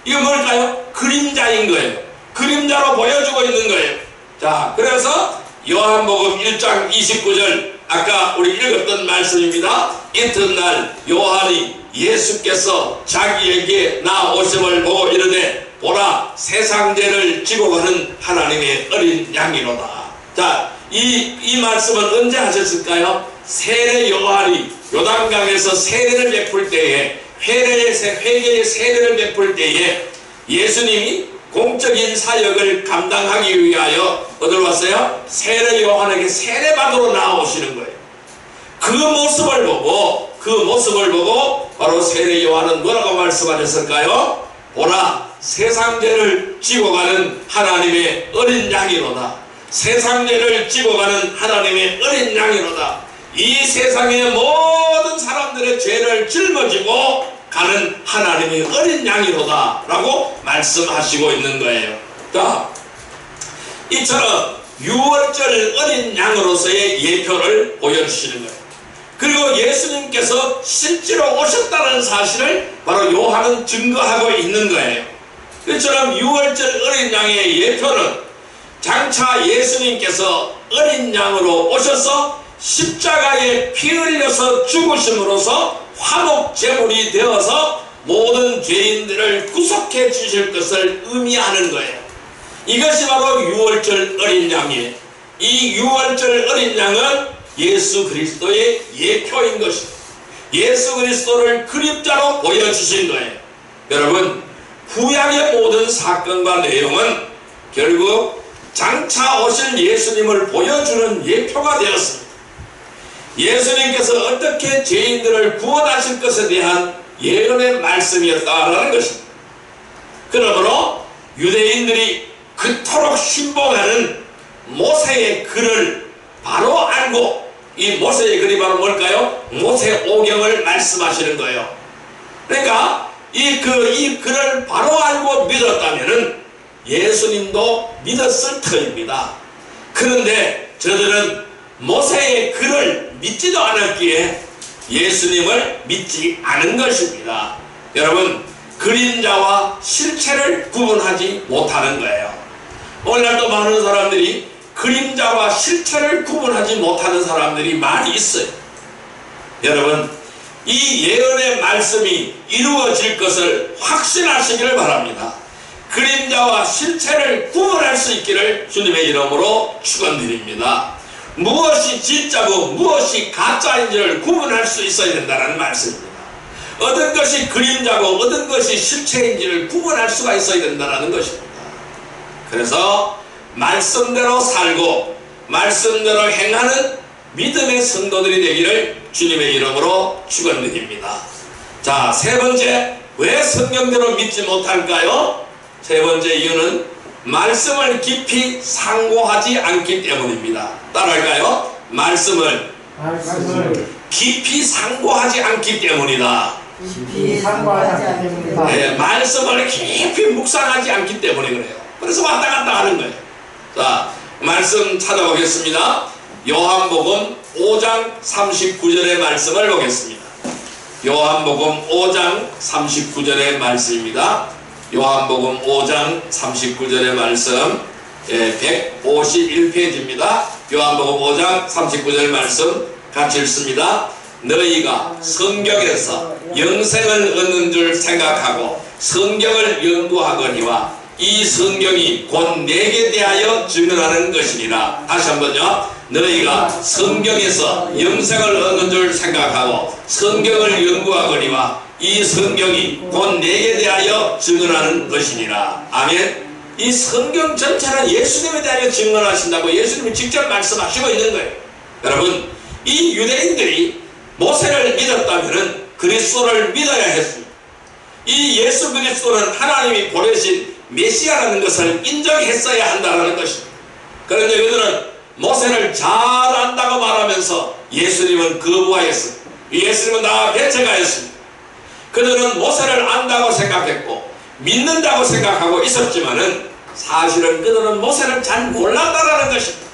이거 뭘까요? 그림자인 거예요. 그림자로 보여주고 있는 거예요. 자, 그래서 요한복음 1장 29절 아까 우리 읽었던 말씀입니다. 이튿날 요한이 예수께서 자기에게 나오심을 보고 이르되 보라 세상 죄를 지고 가는 하나님의 어린 양이로다. 자, 이 말씀은 언제 하셨을까요? 세례 요한이 요단강에서 세례를 베풀 때에 회개의 세례를 베풀 때에 예수님이 공적인 사역을 감당하기 위하여 어디로 왔어요? 세례 요한에게 세례받으러 나오시는 거예요. 그 모습을 보고 바로 세례 요한은 뭐라고 말씀하셨을까요? 보라 세상 죄를 지고 가는 하나님의 어린 양이로다. 세상 죄를 지고 가는 하나님의 어린 양이로다. 이 세상의 모든 사람들의 죄를 짊어지고 가는 하나님의 어린 양이로다 라고 말씀하시고 있는 거예요. 자, 이처럼 유월절 어린 양으로서의 예표를 보여주시는 거예요. 그리고 예수님께서 실제로 오셨다는 사실을 바로 요한은 증거하고 있는 거예요. 이처럼 유월절 어린 양의 예표는 장차 예수님께서 어린 양으로 오셔서 십자가에 피 흘려서 죽으심으로써 화목 제물이 되어서 모든 죄인들을 구속해 주실 것을 의미하는 거예요. 이것이 바로 유월절 어린 양이에요. 이 유월절 어린 양은 예수 그리스도의 예표인 것입니다. 예수 그리스도를 그림자로 보여주신 거예요. 여러분, 구약의 모든 사건과 내용은 결국 장차 오실 예수님을 보여주는 예표가 되었습니다. 예수님께서 어떻게 죄인들을 구원하실 것에 대한 예언의 말씀이었다라는 것입니다. 그러므로 유대인들이 그토록 신봉하는 모세의 글을 바로 알고, 이 모세의 글이 바로 뭘까요? 모세오경을 말씀하시는 거예요. 그러니까 이 글을 바로 알고 믿었다면은 예수님도 믿었을 터입니다. 그런데 저들은 모세의 글을 믿지도 않았기에 예수님을 믿지 않은 것입니다. 여러분, 그림자와 실체를 구분하지 못하는 거예요. 오늘날도 많은 사람들이 그림자와 실체를 구분하지 못하는 사람들이 많이 있어요. 여러분, 이 예언의 말씀이 이루어질 것을 확신하시기를 바랍니다. 그림자와 실체를 구분할 수 있기를 주님의 이름으로 축원드립니다. 무엇이 진짜고 무엇이 가짜인지를 구분할 수 있어야 된다는 말씀입니다. 어떤 것이 그림자고 어떤 것이 실체인지를 구분할 수가 있어야 된다는 것입니다. 그래서 말씀대로 살고 말씀대로 행하는 믿음의 성도들이 되기를 주님의 이름으로 축원드립니다. 자, 세 번째, 왜 성경대로 믿지 못할까요? 세 번째 이유는 말씀을 깊이 상고하지 않기 때문입니다. 따라할까요? 말씀을 깊이 상고하지 않기 때문이다. 네, 말씀을 깊이 묵상하지 않기 때문에 그래요. 그래서 왔다 갔다 하는 거예요. 자, 말씀 찾아보겠습니다. 요한복음 5장 39절의 말씀을 보겠습니다. 요한복음 5장 39절의 말씀입니다. 요한복음 5장 39절의 말씀, 151페이지입니다. 요한복음 5장 39절 말씀 같이 읽습니다. 너희가 성경에서 영생을 얻는 줄 생각하고 성경을 연구하거니와 이 성경이 곧 내게 대하여 증언하는 것이니라. 다시 한번요. 너희가 성경에서 영생을 얻는 줄 생각하고 성경을 연구하거니와 이 성경이 곧 내게 대하여 증언하는 것이니라. 아멘. 이 성경 전체는 예수님에 대하여 증언하신다고 예수님이 직접 말씀하시고 있는 거예요. 여러분, 이 유대인들이 모세를 믿었다면 그리스도를 믿어야 했습니다. 이 예수 그리스도는 하나님이 보내신 메시아라는 것을 인정했어야 한다는 것입니다. 그런데 그들은 모세를 잘 안다고 말하면서 예수님은 거부하였습니다. 예수님은 다 배척하였습니다. 그들은 모세를 안다고 생각했고 믿는다고 생각하고 있었지만은 사실은 그들은 모세를 잘 몰랐다라는 것입니다.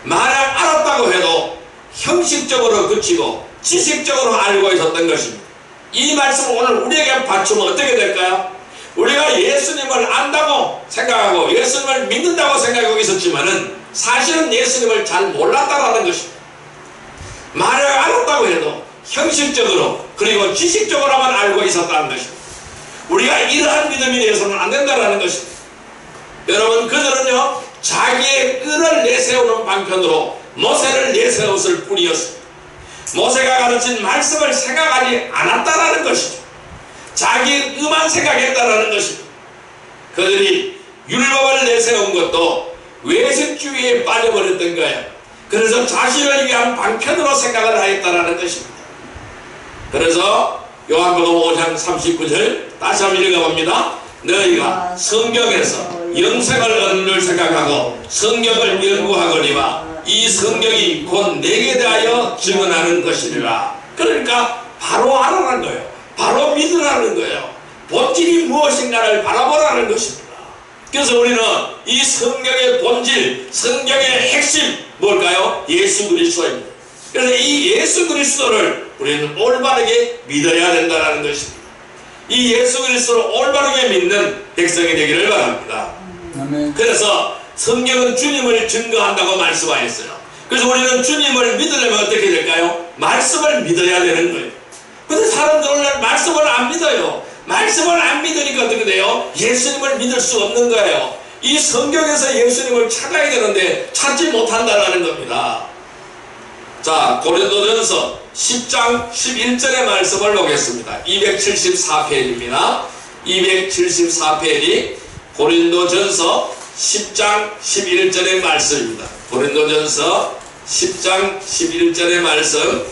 만약 알았다고 해도 형식적으로 그치고 지식적으로 알고 있었던 것입니다. 이 말씀을 오늘 우리에게 받추면 어떻게 될까요? 우리가 예수님을 안다고 생각하고 예수님을 믿는다고 생각하고 있었지만은 사실은 예수님을 잘 몰랐다라는 것입니다. 말을 알았다고 해도 형식적으로 그리고 지식적으로만 알고 있었다는 것입니다. 우리가 이러한 믿음이 되어서는 안 된다는 것입니다. 여러분, 그들은요 자기의 끈을 내세우는 방편으로 모세를 내세웠을 뿐이었습니다. 모세가 가르친 말씀을 생각하지 않았다라는 것이죠. 자기 의만 생각했다라는 것입니다. 그들이 율법을 내세운 것도 외식주의에 빠져버렸던 거예요. 그래서 자신을 위한 방편으로 생각을 하였다라는 것입니다. 그래서 요한복음 5장 39절 다시 한번 읽어봅니다. 너희가 성경에서 영생을 얻는 줄 생각하고 성경을 연구하거니와 이 성경이 곧 내게 대하여 증언하는 것이니라. 그러니까 바로 알아라는 거예요. 바로 믿으라는 거예요. 본질이 무엇인가를 바라보라는 것입니다. 그래서 우리는 이 성경의 본질, 성경의 핵심 뭘까요? 예수 그리스도입니다. 그래서 이 예수 그리스도를 우리는 올바르게 믿어야 된다는 것입니다. 이 예수 그리스도를 올바르게 믿는 백성이 되기를 바랍니다. 그래서 성경은 주님을 증거한다고 말씀하였어요. 그래서 우리는 주님을 믿으려면 어떻게 될까요? 말씀을 믿어야 되는 거예요. 근데 사람들 오늘 말씀을 안 믿어요. 말씀을 안 믿으니까 어떻게 돼요? 예수님을 믿을 수 없는 거예요. 이 성경에서 예수님을 찾아야 되는데 찾지 못한다는 겁니다. 자, 고린도전서 10장 11절의 말씀을 보겠습니다. 274페이지입니다. 274페이지 고린도전서 10장 11절의 말씀입니다. 고린도전서 10장 11절의 말씀,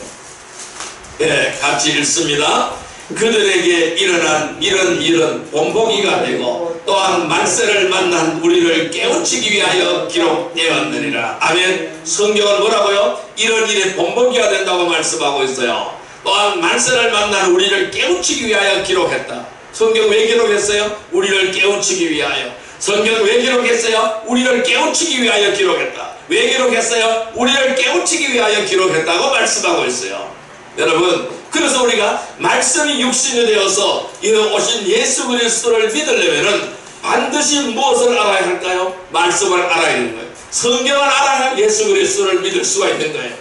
같이 읽습니다. 그들에게 일어난 이런 일은 본보기가 되고 또한 만세를 만난 우리를 깨우치기 위하여 기록되었느니라. 아멘. 성경은 뭐라고요? 이런 일에 본보기가 된다고 말씀하고 있어요. 또한 만세를 만난 우리를 깨우치기 위하여 기록했다. 성경 왜 기록했어요? 우리를 깨우치기 위하여. 성경 왜 기록했어요? 우리를 깨우치기 위하여 기록했다. 왜 기록했어요? 우리를 깨우치기 위하여 기록했다고 말씀하고 있어요. 여러분, 그래서 우리가 말씀이 육신이 되어서 오신 예수 그리스도를 믿으려면은 반드시 무엇을 알아야 할까요? 말씀을 알아야 하는 거예요. 성경을 알아야 예수 그리스도를 믿을 수가 있는 거예요.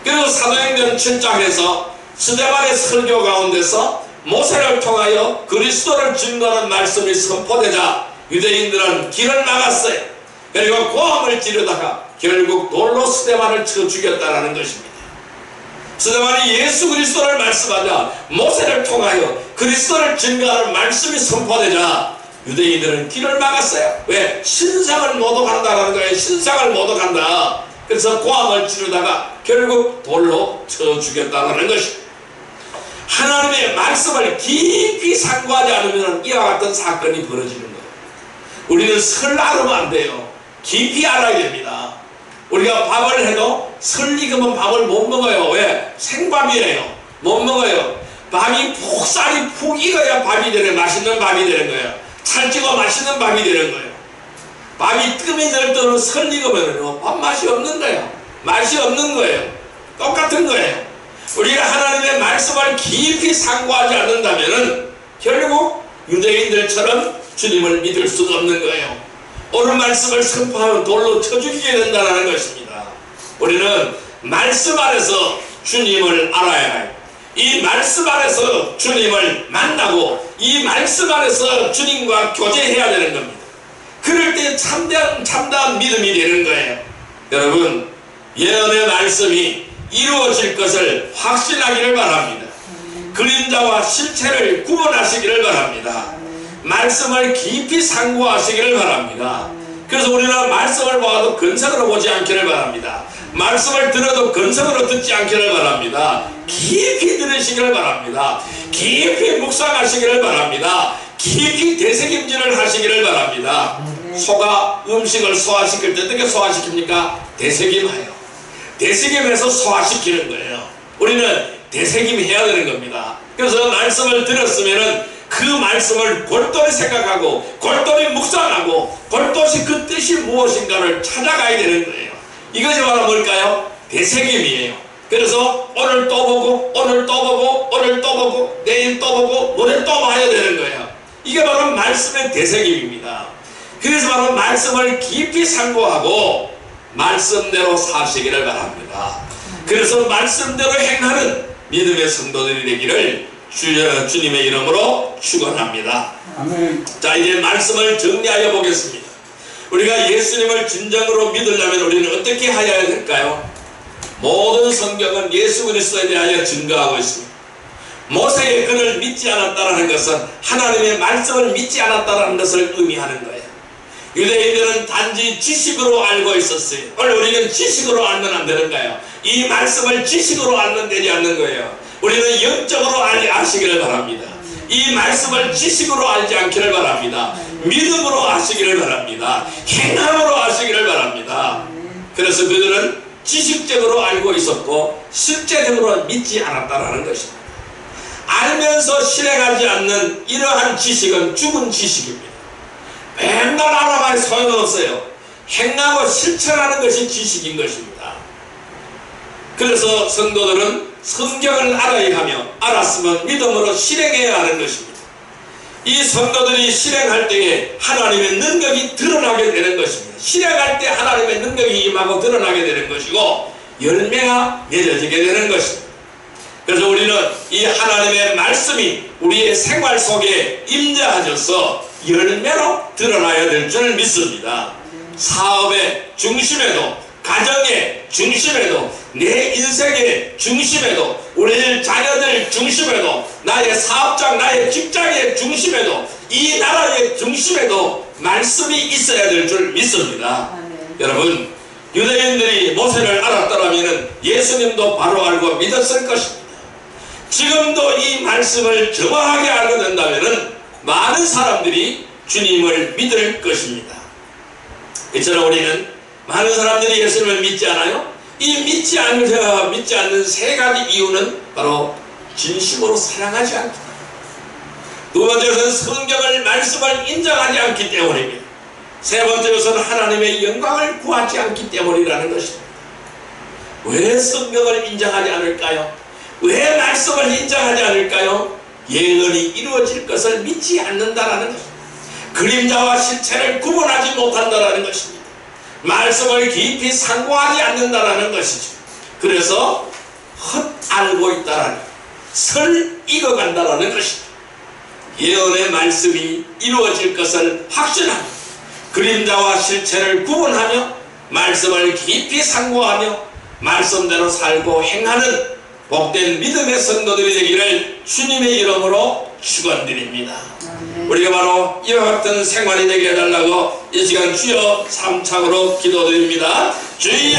그리고 사도행전 7장에서 스데반의 설교 가운데서 모세를 통하여 그리스도를 증거하는 말씀이 선포되자 유대인들은 길을 막았어요. 그리고 고함을 지르다가 결국 돌로 스데반을 쳐 죽였다는 것입니다. 스데반이 예수 그리스도를 말씀하자 모세를 통하여 그리스도를 증거하는 말씀이 선포되자 유대인들은 길을 막았어요. 왜? 신상을 모독한다는 거예요. 신상을 모독한다. 그래서 고함을 지르다가 결국 돌로 쳐 죽였다는 것입니다. 하나님의 말씀을 깊이 상고하지 않으면 이와 같은 사건이 벌어지는 거예요. 우리는 설 알으면 안 돼요. 깊이 알아야 됩니다. 우리가 밥을 해도 설 익으면 밥을 못 먹어요. 왜? 생밥이에요. 못 먹어요. 밥이 푹 푹 익어야 밥이 되는, 맛있는 밥이 되는 거예요. 찰지고 맛있는 밥이 되는 거예요. 밥이 뜸해질 때는 설 익으면 밥 맛이 없는 거예요. 맛이 없는 거예요. 똑같은 거예요. 우리가 하나님의 말씀을 깊이 상고하지 않는다면 결국 유대인들처럼 주님을 믿을 수가 없는 거예요. 옳은 말씀을 선포하면 돌로 쳐 죽이게 된다는 것입니다. 우리는 말씀 안에서 주님을 알아야 해요. 이 말씀 안에서 주님을 만나고 이 말씀 안에서 주님과 교제해야 되는 겁니다. 그럴 때 참다한 믿음이 되는 거예요. 여러분, 예언의 말씀이 이루어질 것을 확신하기를 바랍니다. 그림자와 실체를 구분하시기를 바랍니다. 말씀을 깊이 상고하시기를 바랍니다. 그래서 우리는 말씀을 보아도 근성으로 보지 않기를 바랍니다. 말씀을 들어도 근성으로 듣지 않기를 바랍니다. 깊이 들으시기를 바랍니다. 깊이 묵상하시기를 바랍니다. 깊이 되새김질을 하시기를 바랍니다. 소가 음식을 소화시킬 때 어떻게 소화시킵니까? 되새김해요. 되새김해서 소화시키는 거예요. 우리는 되새김해야 되는 겁니다. 그래서 말씀을 들었으면은 그 말씀을 골똘히 생각하고 골똘히 묵상하고 골똘히 그 뜻이 무엇인가를 찾아가야 되는 거예요. 이것이 바로 뭘까요? 되새김이에요. 그래서 오늘 또 보고 오늘 또 보고 오늘 또 보고 내일 또 보고 모레 또 봐야 되는 거예요. 이게 바로 말씀의 되새김입니다. 그래서 바로 말씀을 깊이 상고하고 말씀대로 사시기를 바랍니다. 그래서 말씀대로 행하는 믿음의 성도들이 되기를 주님의 이름으로 축원합니다. 아멘. 자, 이제 말씀을 정리하여 보겠습니다. 우리가 예수님을 진정으로 믿으려면 우리는 어떻게 하여야 될까요? 모든 성경은 예수 그리스도에 대하여 증거하고 있습니다. 모세의 글을 믿지 않았다는 것은 하나님의 말씀을 믿지 않았다는 것을 의미하는 거예요. 유대인들은 단지 지식으로 알고 있었어요. 오늘 우리는 지식으로 알면 안 되는 거예요. 이 말씀을 지식으로 알면 되지 않는 거예요. 우리는 영적으로 아시기를 바랍니다. 이 말씀을 지식으로 알지 않기를 바랍니다. 믿음으로 아시기를 바랍니다. 행함으로 아시기를 바랍니다. 그래서 그들은 지식적으로 알고 있었고 실제적으로 믿지 않았다는 것입니다. 알면서 실행하지 않는 이러한 지식은 죽은 지식입니다. 맨날 알아봐야 소용없어요. 행하고 실천하는 것이 지식인 것입니다. 그래서 성도들은 성경을 알아야 하며 알았으면 믿음으로 실행해야 하는 것입니다. 이 성도들이 실행할 때에 하나님의 능력이 드러나게 되는 것입니다. 실행할 때 하나님의 능력이 임하고 드러나게 되는 것이고 열매가 맺어지게 되는 것입니다. 그래서 우리는 이 하나님의 말씀이 우리의 생활 속에 임재하셔서 열매로 드러나야 될 줄 믿습니다. 사업의 중심에도, 가정의 중심에도, 내 인생의 중심에도, 우리 자녀들 중심에도, 나의 사업장, 나의 직장의 중심에도, 이 나라의 중심에도 말씀이 있어야 될 줄 믿습니다. 여러분, 유대인들이 모세를 알았더라면 예수님도 바로 알고 믿었을 것입니다. 지금도 이 말씀을 정확하게 알게 된다면 많은 사람들이 주님을 믿을 것입니다. 이처럼 우리는 많은 사람들이 예수님을 믿지 않아요? 이 믿지 않는 세 가지 이유는 바로 진심으로 사랑하지 않기, 두 번째로는 성경을 말씀을 인정하지 않기 때문입니다. 세 번째로는 하나님의 영광을 구하지 않기 때문이라는 것입니다. 왜 성경을 인정하지 않을까요? 왜 말씀을 인정하지 않을까요? 예언이 이루어질 것을 믿지 않는다라는 것입니다. 그림자와 실체를 구분하지 못한다라는 것입니다. 말씀을 깊이 상고하지 않는다라는 것이죠. 그래서 헛알고 있다라는, 설 익어간다라는 것입니다. 예언의 말씀이 이루어질 것을 확신하며 그림자와 실체를 구분하며 말씀을 깊이 상고하며 말씀대로 살고 행하는 복된 믿음의 성도들이 되기를 주님의 이름으로 축원드립니다. 우리가 바로 이와 같은 생활이 되게 해달라고 이 시간 주여 삼창으로 기도드립니다. 주여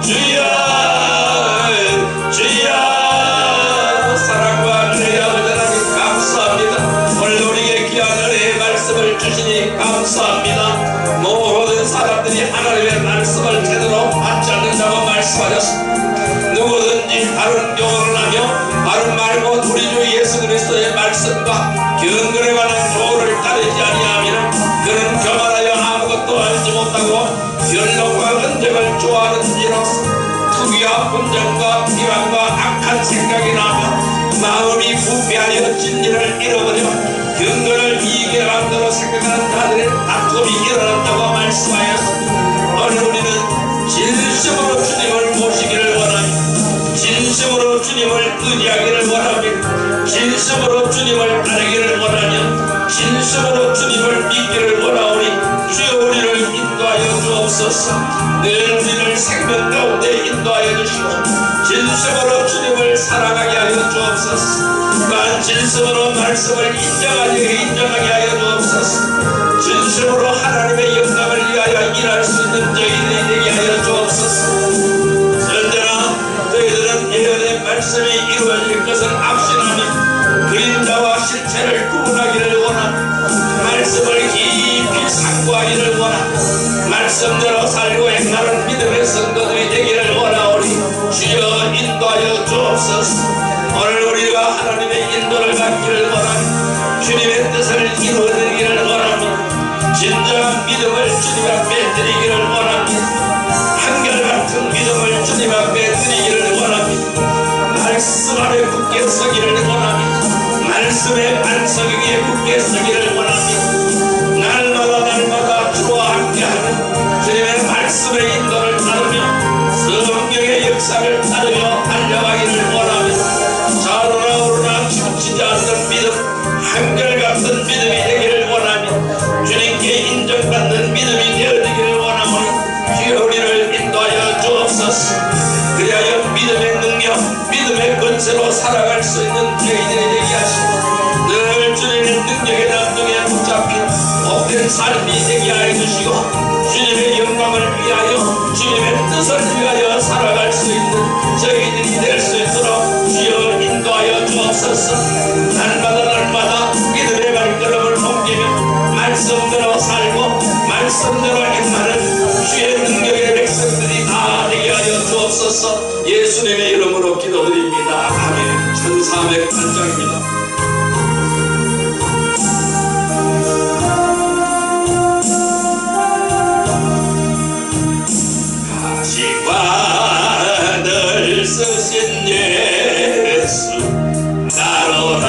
주여 주여. 사랑과 은혜의 아버지 하나님 감사합니다. 오늘 우리에게 귀한 은혜의 말씀을 주시니 감사합니다. 모든 사람들이 하나님의 말씀을 제대로 받지 않는다고 말씀하셨습니다. 누구든지 바른 교훈을 하며 바른 말과 우리 주 예수 그리스도의 말씀과 경건에 관한 교훈을 따르지 아니하면 그는 교만하여 아무것도 알지 못하고 연락과 언쟁을 좋아하는지로서 투기와 분쟁과 비방과 악한 생각이 나며 마음이 부패하여 진리를 잃어버려 경건을 이익에 만들어 생각하는 자들의 다툼이 일어난다고 말씀하였습니다. 오늘 우리는 진심으로 주님을 모시기를 원합니다. 진심으로 주님을 의지하기를 원합니다. 진심으로 주님을 따르기를 원하며 진심으로 주님을 믿기를 원하오니 주여 우리를 인도하여 주옵소서. 늘 우리를 생명 가운데 인도하여 주시고 진심으로 주님을 사랑하게 하여 주옵소서. 또한 진심으로 말씀을 인정하게 하여 주옵소서. 진심으로 하나님의 영광을 위하여 일할 수 있는 저희들이 되게 하여 주옵소서. 언제나 저희들은 예언의 말씀이 이루어질 것을 확신하며 그림자와 실체를 구분하기를 원하며 말씀을 깊이 상고하기를 원하며 말씀대로 살고 행하는 믿음의 성도들이 되기를 원하오니 주여 인도하여 주옵소서. 오늘 우리가 하나님의 인도를 받기를 원하며 주님의 뜻을 이루어드리기를 원하며 진정한 믿음을 주님 앞에 드리기를 원합니다. 한결같은 믿음을 주님 앞에 드리기를 원합니다. 말씀 안에 굳게 서기를 원합니다. 말씀의 반석 위에 굳게 서기를 원하며 날마다 주와 함께하는 주님의 말씀의 인도를 따르며 성경의 역사를 따르며 달려가기를 원하며 자로나 오르나 춤추지 않는 믿음, 한결같은 믿음이 되기를 원하며 주님께 인정받는 믿음이 되어지기를 원하오니 주여 우리를 인도하여 주옵소서. 그리하여 믿음의 능력, 믿음의 권세로 살아갈 수 있는 저희들이 되게 하시고 늘 주님의 능력에 남중에 붙잡힌 복된 삶이 되게 하여 주시고 주님의 영광을 위하여 주님의 뜻을 위하여 살아갈 수 있는 저희들이 될 수 있도록 주여 인도하여 주옵소서. 날마다 믿음의 발걸음을 옮기며 말씀대로 살고 말씀대로 행하는 주의 능력의 백성들이 다 되게 하여 주옵소서. 예수님의 이름으로 기도드립니다. 아멘. 1408장입니다. 가시관을 쓰신 예수 나로다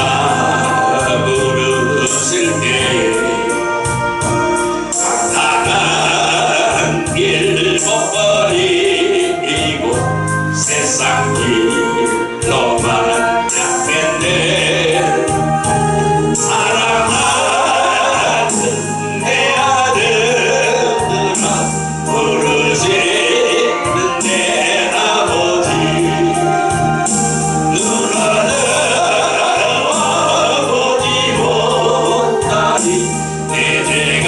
부르실 때에 당당한 길 못 버리고 세상 길로만 향했네. 사랑하는 내 아들아 부르시는 내 아버지 누나는 와보지 못하니 내 죄가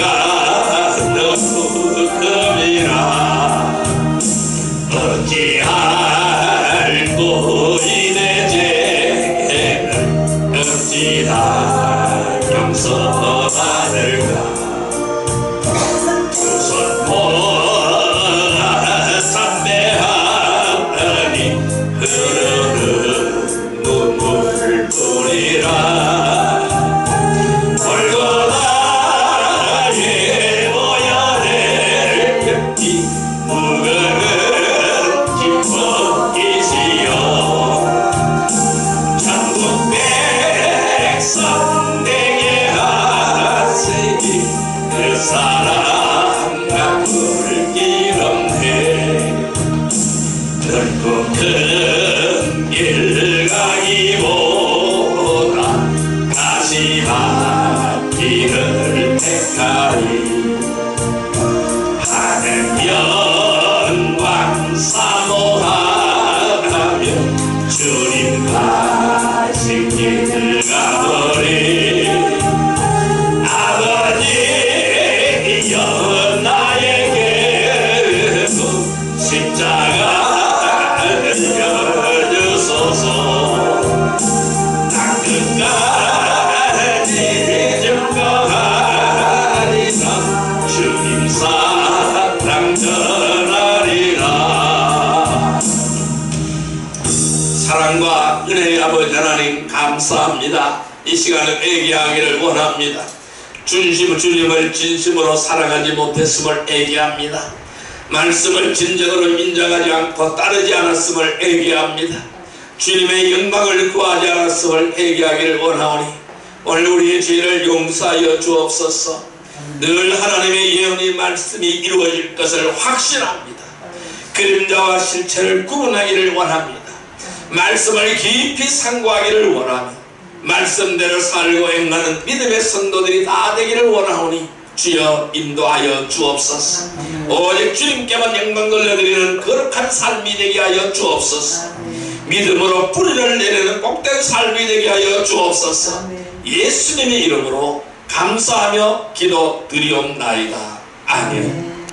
너무 큼이라 어찌할꼬 이내 죄를 어찌다 용서받을까. 두손 모아 담배하니 흐르는 눈물뿐이라 골고다에 모여 낼 이 무거운 기뻐이시여 천국 백성 되게 하시니 그 사랑과 불기름해 넓고 큰 길 가기보다 가시밭길을 택하리. 하늘 영광 사모하며 주님 가신 길 가버리. 아버지 영원 나에게도 십자가 열주소서. 땅끝까지 증거하리라 주님 사랑 전하리라. 사랑과 은혜의 아버지 하나님 감사합니다. 이 시간을 애기하기를 원합니다. 주님을 진심으로 사랑하지 못했음을 애기합니다. 말씀을 진정으로 인정하지 않고 따르지 않았음을 애기합니다. 주님의 영광을 구하지 않았음을 애기하기를 원하오니 오늘 우리의 죄를 용서하여 주옵소서. 늘 하나님의 예언의 말씀이 이루어질 것을 확신합니다. 그림자와 실체를 구분하기를 원합니다. 말씀을 깊이 상고하기를 원하며 말씀대로 살고 행하는 믿음의 성도들이 다 되기를 원하오니 주여 인도하여 주옵소서. 오직 주님께만 영광 돌려드리는 거룩한 삶이 되게 하여 주옵소서. 믿음으로 뿌리를 내리는 복된 삶이 되게 하여 주옵소서. 예수님의 이름으로 감사하며 기도드리옵나이다. 아멘.